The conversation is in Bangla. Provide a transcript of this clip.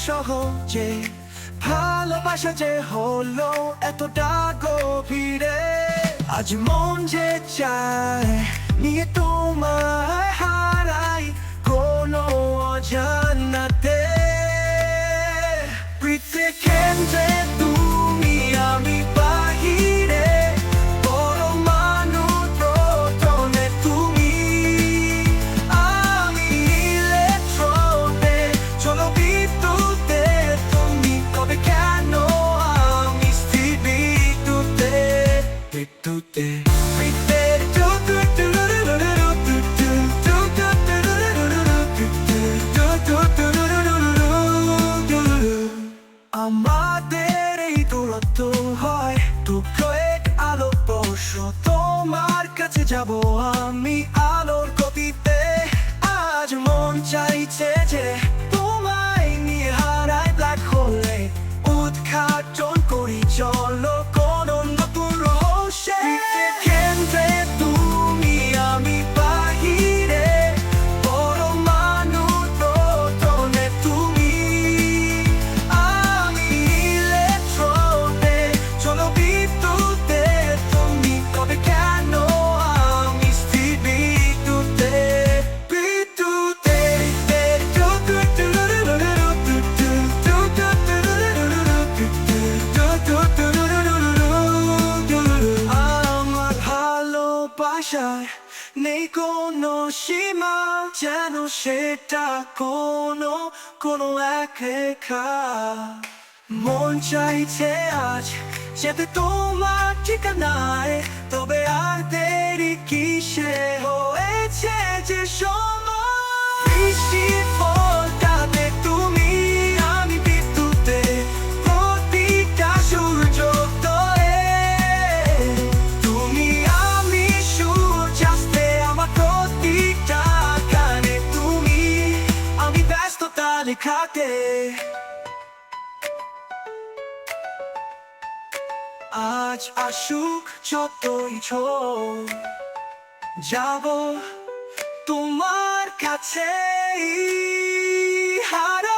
সহজে, ভালোবাসা যে হলো এতটা গভীরে। আজ মন যে চায় নিয়ে তোমায় হারাই কোনো অজানাতে। পৃথিবীর কেন্দ্রে তুমি, আমি বাহিরে, পরমাণু প্রোটনে তুমি। আমি ইলেকট্রনে, চলো বিদ্যুতে তুমি। তবে কেন আমি স্থির বিদ্যুতে, বিদ্যুতে। আমাদের এই দূরত্ব হয় টুকরো এক আলোকবর্ষ, তোমার কাছে যাব আমি আলোর গতিতে। আজ মন চাইছে যে তোমায় নিয়ে হারাই ব্ল্যাক হোলে, উদ্ঘাটন করি চলো কোনো নতুন রহস্যে। কেন্দ্রে তুমি, আমি বাহিরে, পরমাণু প্রোটনে তুমি। আমি ইলেকট্রনে, চলো বিদ্যুতে তুমি। তবে কেন আমি স্থির বিদ্যুতে, বিদ্যুতে। আমার ভালোবাসায় নেই কোনো সীমা, যেন সেটা কোনো কোনো এক রেখা। মন চাইছে আজ যেতে তোমার ঠিকানায়, তবে আর দেরি কিসে, হয়েছে যে সময়। বৃষ্টির ফোঁটাতে তুমি, আমি বিদ্যুতে, প্রতিটা সূর্যোদয়ে তুমি। আমি সূর্যাস্তে, আমার প্রতিটা গানে তুমি। আমি ব্যস্ততা লেখাতে, আজ আসুক যতই ঝড়, যাব তোমার কাছে হারা।